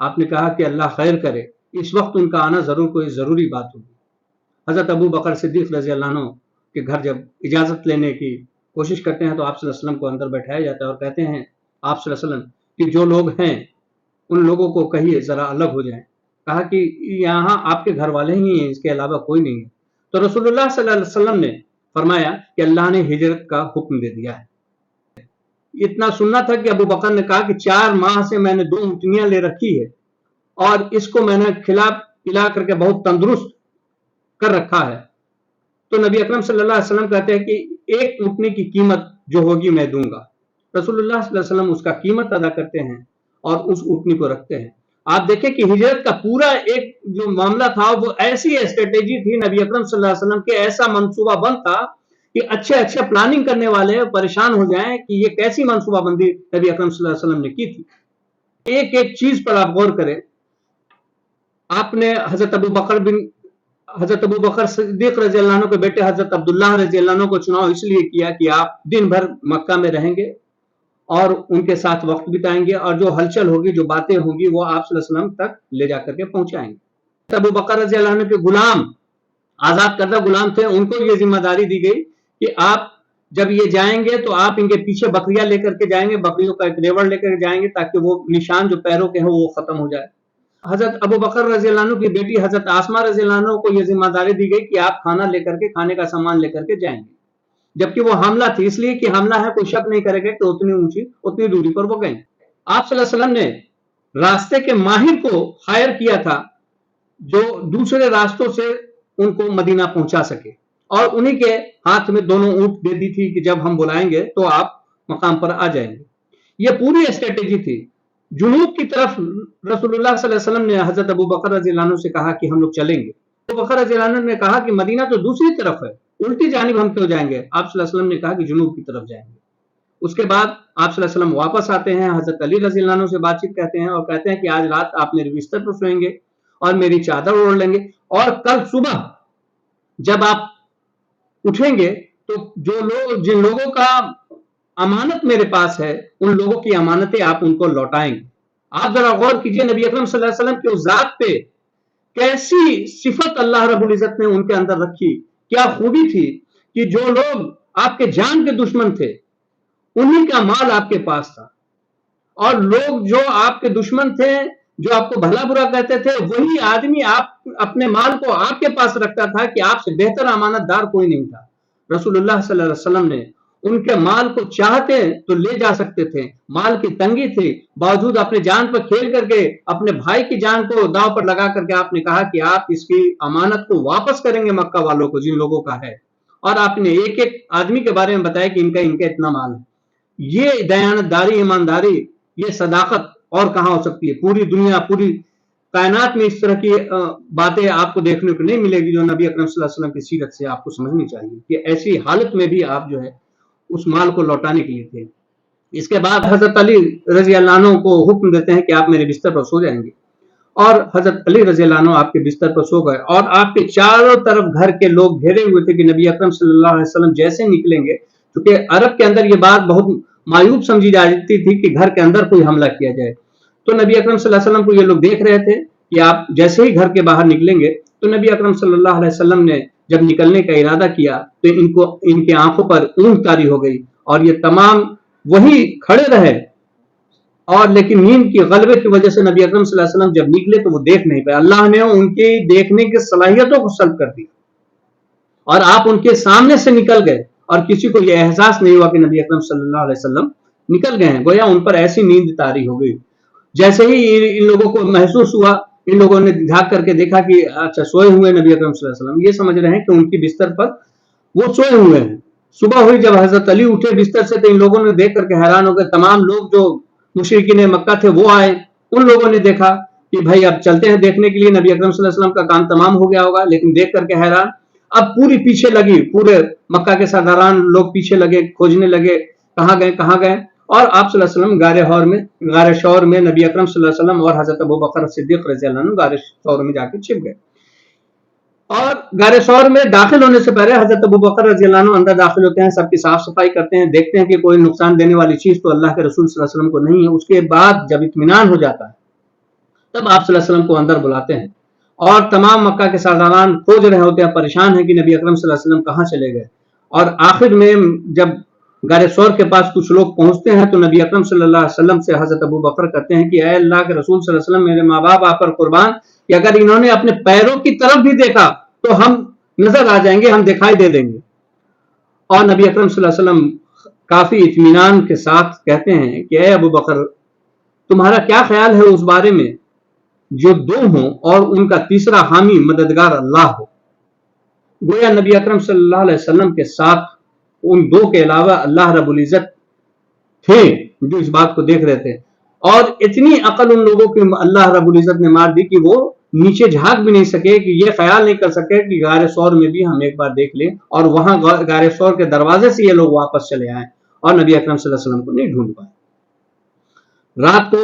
آپ نے کہا کہ اللہ خیر کرے، اس وقت ان کا آنا ضرور کوئی ضروری بات ہوگی۔ حضرت ابو بکر صدیق رضی اللہ عنہ کے گھر جب اجازت لینے کی کوشش کرتے ہیں تو آپ صلی اللہ علیہ وسلم کو اندر بیٹھایا جاتا ہے اور کہتے ہیں آپ صلی اللہ علیہ وسلم کہ جو لوگ ہیں ان لوگوں کو کہیے ذرا الگ ہو جائیں۔ کہا کہ یہاں آپ کے گھر والے ہی ہیں، اس کے علاوہ کوئی نہیں ہے۔ تو رسول اللہ صلی اللہ علیہ وسلم نے فرمایا کہ اللہ نے ہجرت کا حکم دے دیا ہے۔ اتنا سننا تھا کہ ابو بکر نے کہا کہ 4 ماہ سے میں نے 2 اونٹنیاں لے رکھی ہے اور اس کو میں نے کھلا پلا کر کے بہت تندرست کر رکھا ہے۔ تو نبی اکرم صلی اللہ علیہ وسلم کہتے ہیں کہ ایک اونٹنی کی قیمت جو ہوگی میں دوں گا۔ رسول اللہ صلی اللہ علیہ وسلم اس کا قیمت ادا کرتے ہیں اور اس اونٹنی کو رکھتے ہیں۔ آپ دیکھیں کہ ہجرت کا پورا ایک جو معاملہ تھا وہ ایسی اسٹریٹجی تھی نبی اکرم صلی اللہ علیہ وسلم کے، ایسا منصوبہ بند تھا کہ اچھے پلاننگ کرنے والے پریشان ہو جائیں کہ یہ کیسی منصوبہ بندی نبی اکرم صلی اللہ علیہ وسلم نے کی تھی۔ ایک ایک چیز پر آپ غور کریں۔ آپ نے حضرت ابو بکر صدیق رضی اللہ عنہ کے بیٹے حضرت عبداللہ رضی اللہ عنہ کو چناؤ اس لیے کیا کہ آپ دن بھر مکہ میں رہیں گے اور ان کے ساتھ وقت بتائیں گے اور جو ہلچل ہوگی، جو باتیں ہوں گی، وہ آپ صلی اللہ علیہ وسلم تک لے جا کر کے پہنچائیں گے۔ ابو بکر رضی اللہ عنہ کے غلام، آزاد کردہ غلام تھے، ان کو یہ ذمہ داری دی گئی کہ آپ جب یہ جائیں گے تو آپ ان کے پیچھے بکریاں لے کر کے جائیں گے، بکریوں کا ایک ریوڑ لے کر کے جائیں گے تاکہ وہ نشان جو پیروں کے ہیں وہ ختم ہو جائے۔ حضرت ابو بکر رضی اللہ عنہ کی بیٹی حضرت آسمہ رضی اللہ عنہ کو یہ ذمہ داری دی گئی کہ آپ کھانا لے کر کے، کھانے کا سامان لے کر کے جائیں گے، جبکہ وہ حاملہ تھی، اس لیے کہ حاملہ ہے کوئی شک نہیں کرے گا کہ اتنی اونچی اتنی دوری پر وہ گئیں۔ آپ صلی اللہ علیہ وسلم نے راستے کے ماہر کو ہائر کیا تھا جو دوسرے راستوں سے ان کو مدینہ پہنچا سکے، اور انہی کے ہاتھ میں دونوں اونٹ دے دی تھی کہ جب ہم بلائیں گے تو آپ مقام پر آ جائیں گے۔ یہ پوری اسٹریٹجی تھی۔ جنوب کی طرف رسول اللہ صلی اللہ علیہ وسلم نے حضرت ابو بکر رضی اللہ عنہ سے کہا کہ ہم لوگ چلیں گے۔ ابو بکر رضی اللہ عنہ نے کہا کہ مدینہ تو دوسری طرف ہے، الٹی جانب ہم کیوں جائیں گے؟ آپ صلی اللہ علیہ وسلم نے کہا کہ جنوب کی طرف جائیں گے۔ اس کے بعد آپ صلی اللہ علیہ وسلم واپس آتے ہیں، حضرت علی رضی اللہ عنہ سے بات چیت کرتے ہیں اور کہتے ہیں کہ آج رات آپ میرے بستر پر سوئیں گے اور میری چادر اوڑھ لیں گے، اور کل صبح جب آپ اٹھیں گے تو جن لوگوں کا امانت میرے پاس ہے ان لوگوں کی امانتیں آپ ان کو لوٹائیں گے۔ آپ ذرا غور کیجئے نبی اکرم صلی اللہ علیہ وسلم کی اس ذات پہ کیسی صفت اللہ رب العزت نے ان کے اندر رکھی، کیا خوبی تھی کہ جو لوگ آپ کے جان کے دشمن تھے انہی کا مال آپ کے پاس تھا، اور لوگ جو آپ کے دشمن تھے، جو آپ کو بھلا برا کہتے تھے، وہی آدمی آپ اپنے مال کو آپ کے پاس رکھتا تھا کہ آپ سے بہتر امانت دار کوئی نہیں تھا۔ رسول اللہ صلی اللہ علیہ وسلم نے ان کے مال کو چاہتے تو لے جا سکتے تھے، مال کی تنگی تھی، باوجود اپنے جان پر کھیل کر کے اپنے بھائی کی جان کو داؤ پر لگا کر کے آپ نے کہا کہ آپ اس کی امانت کو واپس کریں گے مکہ والوں کو، جن لوگوں کا ہے، اور آپ نے ایک ایک آدمی کے بارے میں بتایا کہ ان کا اتنا مال ہے۔ یہ دیانتداری، ایمانداری، یہ صداقت اور کہاں ہو سکتی ہے؟ پوری دنیا، پوری کائنات میں اس طرح کی باتیں آپ کو دیکھنے کو نہیں ملے گی جو نبی اکرم صلی اللہ علیہ وسلم کی سیرت سے آپ کو سمجھنی چاہیے کہ ایسی حالت میں بھی آپ جو ہے اس مال کو لوٹانے کے لیے تھے۔ اس کے بعد حضرت علی رضی اللہ عنہ کو حکم دیتے ہیں کہ آپ میرے بستر پر سو جائیں گے، اور حضرت علی رضی اللہ عنہ آپ کے بستر پر سو گئے، اور آپ کے چاروں طرف گھر کے لوگ گھیرے ہوئے تھے کہ نبی اکرم صلی اللہ علیہ وسلم جیسے نکلیں گے، کیونکہ عرب کے اندر یہ بات بہت معیوب سمجھی جاتی تھی کہ گھر کے اندر کوئی حملہ کیا جائے، تو نبی اکرم صلی اللہ علیہ وسلم کو یہ لوگ دیکھ رہے تھے کہ آپ جیسے ہی گھر کے باہر نکلیں گے تو نبی اکرم صلی اللہ علیہ وسلم نے جب نکلنے کا ارادہ کیا تو ان کے آنکھوں پر اونگ طاری ہو گئی، اور یہ تمام وہی کھڑے رہے، اور لیکن نیند کی غلبے کی وجہ سے نبی اکرم صلی اللہ علیہ وسلم جب نکلے تو وہ دیکھ نہیں پائے۔ اللہ نے ان کی دیکھنے کی صلاحیتوں کو سلب کر دی اور آپ ان کے سامنے سے نکل گئے، اور کسی کو یہ احساس نہیں ہوا کہ نبی اکرم صلی اللہ علیہ وسلم نکل گئے ہیں، گویا ان پر ایسی نیند طاری ہو گئی۔ جیسے ہی ان لوگوں کو محسوس ہوا، ان لوگوں نے جھانک کر کے دیکھا کہ اچھا سوئے ہوئے نبی اکرم صلی اللہ علیہ وسلم، یہ سمجھ رہے ہیں کہ ان کی بستر پر وہ سوئے ہوئے ہیں۔ صبح ہوئی جب حضرت علی اٹھے بستر سے تو ان لوگوں نے دیکھ کر کے حیران ہو گئے، تمام لوگ جو مشرکین مکہ تھے وہ آئے، ان لوگوں نے دیکھا کہ بھائی اب چلتے ہیں دیکھنے کے لیے، نبی اکرم صلی اللہ علیہ وسلم کا کام تمام ہو گیا ہوگا، لیکن دیکھ کر کے حیران، اب پوری پیچھے لگی، پورے مکہ کے سرداران لوگ پیچھے لگے، کھوجنے لگے کہاں گئے، اور آپ صلی اللہ علیہ وسلم غار شور میں نبی اکرم صلی اللہ علیہ وسلم اور حضرت ابو بکر صدیق رضی اللہ عنہ غار شور میں جا کے چھپ گئے، اور غار شور میں داخل ہونے سے پہلے حضرت ابو بکر رضی اللہ عنہ اندر داخل ہوتے ہیں، سب کی صاف صفائی کرتے ہیں، دیکھتے ہیں کہ کوئی نقصان دینے والی چیز تو اللہ کے رسول صلی اللہ علیہ وسلم کو نہیں ہے۔ اس کے بعد جب اطمینان ہو جاتا ہے تب آپ صلی اللہ علیہ وسلم کو اندر بلاتے ہیں اور تمام مکہ کے سرداران کھوج رہے ہوتے ہیں، پریشان ہیں کہ نبی اکرم صلی اللہ علیہ وسلم کہاں چلے گئے. اور آخر میں جب غار ثور کے پاس کچھ لوگ پہنچتے ہیں تو نبی اکرم صلی اللہ علیہ وسلم سے حضرت ابو بکر کہتے ہیں کہ اے اللہ کے رسول صلی اللہ علیہ وسلم، میرے ماں باپ آپ پر قربان، کہ اگر انہوں نے اپنے پیروں کی طرف بھی دیکھا تو ہم نظر آ جائیں گے، ہم دکھائی دے دیں گے. اور نبی اکرم صلی اللہ علیہ وسلم کافی اطمینان کے ساتھ کہتے ہیں کہ اے ابو بکر، تمہارا کیا خیال ہے اس بارے میں جو دو ہوں اور ان کا تیسرا حامی مددگار اللہ ہو. گویا نبی اکرم صلی اللہ علیہ وسلم کے ساتھ ان دو کے علاوہ اللہ رب العزت تھے جو اس بات کو دیکھ رہے تھے. اور اتنی عقل ان لوگوں کی اللہ رب العزت نے مار دی کہ وہ نیچے جھانک بھی نہیں سکے، کہ یہ خیال نہیں کر سکے کہ غار ثور میں بھی ہم ایک بار دیکھ لیں، اور وہاں غار ثور کے دروازے سے یہ لوگ واپس چلے آئے اور نبی اکرم صلی اللہ علیہ وسلم کو نہیں ڈھونڈ پائے. رات کو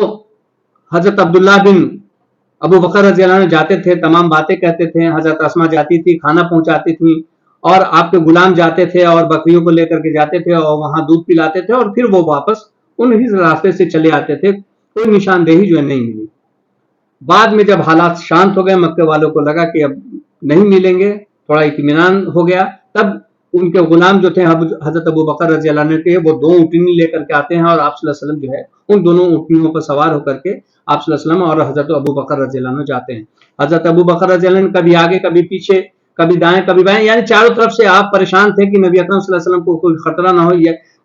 حضرت عبداللہ بن ابو بکر رضی اللہ عنہ جاتے تھے، تمام باتیں کہتے تھے. حضرت اسما جاتی تھی، کھانا پہنچاتی تھی، اور آپ کے غلام جاتے تھے اور بکریوں کو لے کر کے جاتے تھے اور وہاں دودھ پلاتے تھے، اور پھر وہ واپس انہی راستے سے چلے آتے تھے. کوئی نشاندہی جو ہے نہیں ملی. بعد میں جب حالات شانت ہو گئے، مکے والوں کو لگا کہ اب نہیں ملیں گے، تھوڑا اطمینان ہو گیا، تب ان کے غلام جو تھے حضرت ابو بکر رضی اللہ عنہ کے، وہ 2 اونٹنی لے کر کے آتے ہیں اور آپ صلی اللہ علیہ وسلم جو ہے ان دونوں اونٹنیوں پر سوار ہو کر کے آپ صلی اللہ علیہ وسلم اور حضرت ابو بکر رضی اللہ عنہ جاتے ہیں. حضرت ابو بکر رضی اللہ عنہ کبھی آگے کبھی پیچھے، کبھی دائیں کبھی بائیں، یعنی چاروں طرف سے آپ پریشان تھے کہ نبی اکرم صلی اللہ علیہ وسلم کو کوئی خطرہ نہ ہو.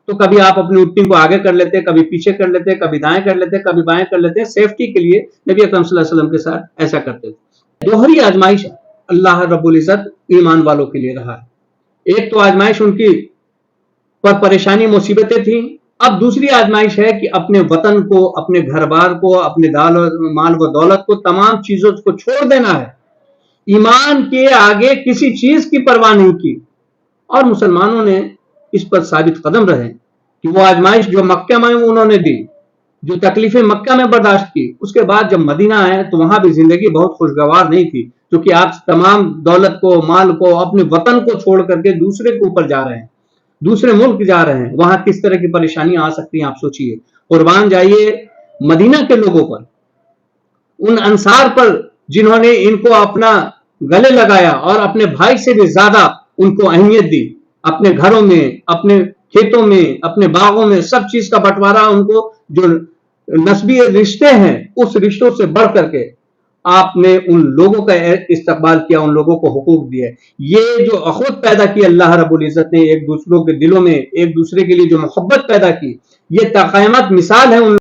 تو کبھی آپ اپنی اونٹنی کو آگے کر لیتے، کبھی پیچھے کر لیتے، کبھی دائیں کر لیتے، کبھی بائیں کر لیتے. سیفٹی کے لیے نبی اکرم صلی اللہ علیہ وسلم کے ساتھ ایسا کرتے تھے. دوہری آزمائش اللہ رب العزت ایمان والوں کے لیے رہا ہے. ایک تو آزمائش ان کی پر پریشانی مصیبتیں تھیں، اب دوسری آزمائش ہے کہ اپنے وطن کو، اپنے گھر بار کو، اپنے مال و دولت کو، تمام چیزوں کو چھوڑ دینا ہے. ایمان کے آگے کسی چیز کی پرواہ نہیں کی، اور مسلمانوں نے اس پر ثابت قدم رہے کہ وہ آزمائش جو مکہ میں انہوں نے دی، جو تکلیفیں مکہ میں برداشت کی، اس کے بعد جب مدینہ آئے تو وہاں بھی زندگی بہت خوشگوار نہیں تھی، کیونکہ آپ تمام دولت کو، مال کو، اپنے وطن کو چھوڑ کر کے دوسرے کے اوپر جا رہے ہیں، دوسرے ملک جا رہے ہیں. وہاں کس طرح کی پریشانیاں آ سکتی ہیں آپ سوچئے. قربان جائیے مدینہ کے لوگوں پر، ان انصار پر جنہوں نے ان کو اپنا گلے لگایا اور اپنے بھائی سے بھی زیادہ ان کو اہمیت دی. اپنے گھروں میں، اپنے کھیتوں میں، اپنے باغوں میں، سب چیز کا بٹوارا ان کو، جو نسبی رشتے ہیں اس رشتوں سے بڑھ کر کے آپ نے ان لوگوں کا استقبال کیا، ان لوگوں کو حقوق دیے. یہ جو اخوت پیدا کی اللہ رب العزت نے ایک دوسروں کے دلوں میں، ایک دوسرے کے لیے جو محبت پیدا کی، یہ تا قیامت مثال ہے ان